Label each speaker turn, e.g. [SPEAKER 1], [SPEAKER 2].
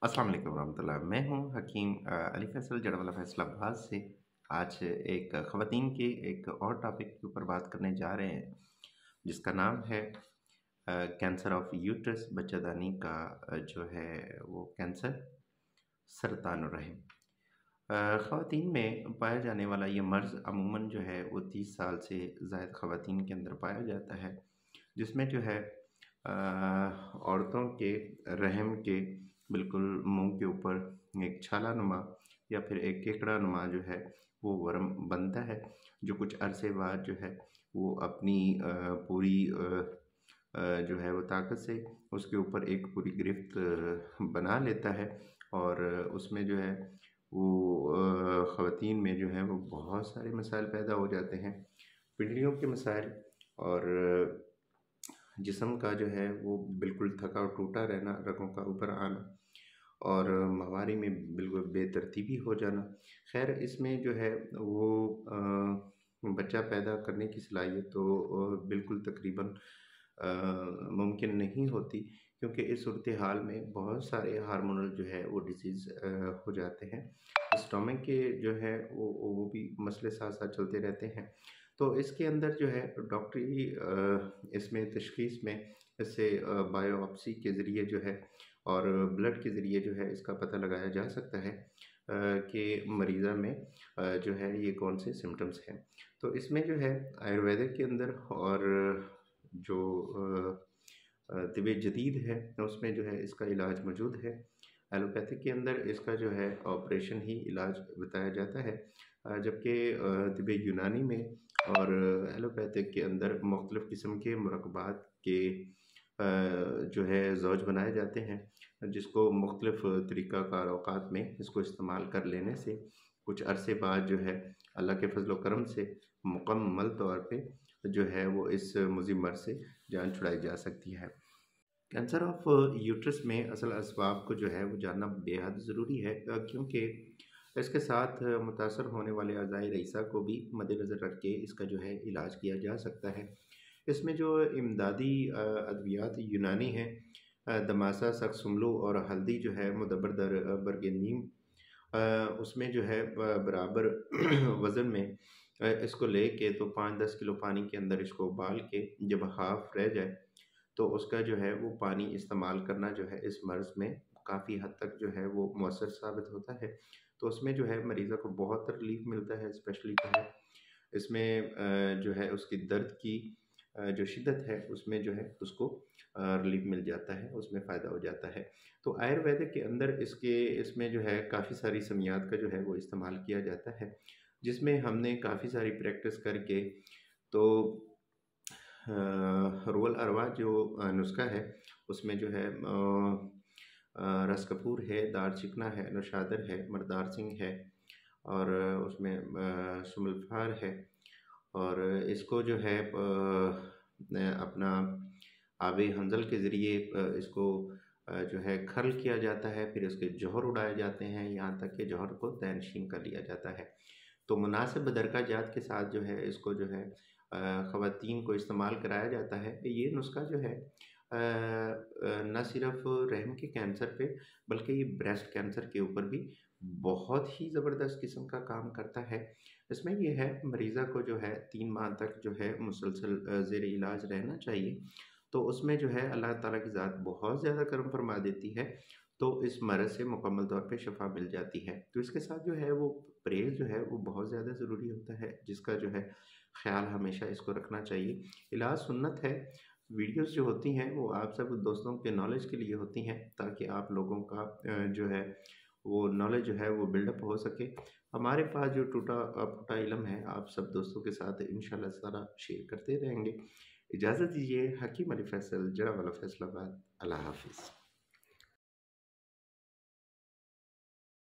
[SPEAKER 1] अस्सलाम वालेकुम रहमतुल्लाह। मैं हूँ हकीम अली फैसल जड़वाला फैसलाबाद से। आज एक ख़वातीन के एक और टॉपिक के ऊपर बात करने जा रहे हैं, जिसका नाम है कैंसर ऑफ यूट्रस, बच्चादानी का जो है वो कैंसर, सरतानुर रहम। ख़वातीन में पाया जाने वाला ये मर्ज़ अमूमन जो है वो 30 साल से ज़ायद ख़वातीन के अंदर पाया जाता है, जिसमें जो है औरतों के रहम के बिल्कुल मुंह के ऊपर एक छाला नुमा या फिर एक केकड़ा नुमा जो है वो वर्म बनता है, जो कुछ अरसे बाद जो है वो अपनी पूरी जो है वो ताकत से उसके ऊपर एक पूरी गिरफ्त बना लेता है। और उसमें जो है वो ख़वातीन में जो है वो बहुत सारे मसाइल पैदा हो जाते हैं, पिंडलियों के मसाइल और जिस्म का जो है वो बिल्कुल थका और टूटा रहना, रगों का ऊपर आना और माहवारी में बिल्कुल बेतरतीबी हो जाना। ख़ैर इसमें जो है वो बच्चा पैदा करने की सलाहियत तो बिल्कुल तकरीबन मुमकिन नहीं होती, क्योंकि इस सूरत हाल में बहुत सारे हार्मोनल जो है वो डिज़ीज़ हो जाते हैं। स्टमक के जो है वो भी मसले साथ साथ चलते रहते हैं। तो इसके अंदर जो है डॉक्टरी इसमें तशख़ीस में इससे बायोप्सी के ज़रिए जो है और ब्लड के ज़रिए जो है इसका पता लगाया जा सकता है कि मरीज़ा में जो है ये कौन से सिम्पटम्स हैं। तो इसमें जो है आयुर्वेदिक के अंदर और जो तिब जदीद है उसमें जो है इसका इलाज मौजूद है। एलोपैथिक के अंदर इसका जो है ऑपरेशन ही इलाज बताया जाता है, जबकि तिब यूनानी में और एलोपैथिक के अंदर मुख्तलिफ़ किस्म के मुरक्कबात के जो है ज़ौज बनाए जाते हैं, जिसको मुख्तलिफ़ तरीक़ाकार औक़ात में इसको इस्तेमाल कर लेने से कुछ अरसे बाद जो है अल्लाह के फ़ज़ल व करम से मुकम्मल तौर पे जो है वो इस मुज़िम मर्ज़ से जान छुड़ाई जा सकती है। कैंसर ऑफ यूट्रस में असल असबाब को जो है वो जानना बेहद ज़रूरी है, क्योंकि इसके साथ मुतासर होने वाले अज़ाई रईसा को भी मद्देनज़र रख के इसका जो है इलाज किया जा सकता है। इसमें जो इमदादी अद्वियात यूनानी हैं, दमासा, सक्सुमलू और हल्दी जो है मुदब्बर दर बरगे नीम, उसमें जो है बराबर वज़न में इसको लेके तो 5-10 किलो पानी के अंदर इसको उबाल के जब हाफ़ रह जाए तो उसका जो है वो पानी इस्तेमाल करना जो है इस मर्ज़ में काफ़ी हद तक जो है वो मौसर साबित होता है। तो उसमें जो है मरीज़ा को बहुत रिलीफ़ मिलता है, स्पेशली जो है इसमें जो है उसकी दर्द की जो शिद्दत है उसमें जो है उसको रिलीफ़ मिल जाता है, उसमें फ़ायदा हो जाता है। तो आयुर्वेदिक के अंदर इसमें जो है काफ़ी सारी समियात का जो है वो इस्तेमाल किया जाता है, जिसमें हमने काफ़ी सारी प्रैक्टिस करके तो रुअल अरवा जो नुस्ख़ा है उसमें जो है रस कपूर है, दार चिकना है, नौशादर है, मर्दार सिंह है और उसमें सुमल्फार है। और इसको जो है अपना आबे हंज़ल के ज़रिए इसको जो है खर्ल किया जाता है, फिर इसके जौहर उड़ाए जाते हैं, यहाँ तक कि जौहर को तय-नशीन कर लिया जाता है। तो मुनासिब दरका जात के साथ जो है इसको जो है ख़वातीन को इस्तेमाल कराया जाता है। ये नुस्ख़ा जो है न सिर्फ़ रहम के कैंसर पे बल्कि ये ब्रेस्ट कैंसर के ऊपर भी बहुत ही ज़बरदस्त किस्म का काम करता है। इसमें ये है मरीज़ा को जो है 3 माह तक जो है मुसलसल ज़ेर इलाज रहना चाहिए। तो उसमें जो है अल्लाह ताला की ज़ात बहुत ज़्यादा करम फरमा देती है, तो इस मर्ज़ से मुकम्मल तौर पे शिफ़ा मिल जाती है। तो इसके साथ जो है वो परहेज़ जो है वो बहुत ज़्यादा ज़रूरी होता है, जिसका जो है ख़्याल हमेशा इसको रखना चाहिए। इलाज सुन्नत है, वीडियोज़ जो होती हैं वो आप सब दोस्तों के नॉलेज के लिए होती हैं, ताकि आप लोगों का जो है वो नॉलेज जो है वो बिल्डअप हो सके। हमारे पास जो फूटा इल्म है आप सब दोस्तों के साथ इंशाअल्लाह ताला शेयर करते रहेंगे। इजाज़त दीजिए, हकीम अली फैसल, जड़ावाला फैसलाबाद। अल्लाह हाफ़िज़।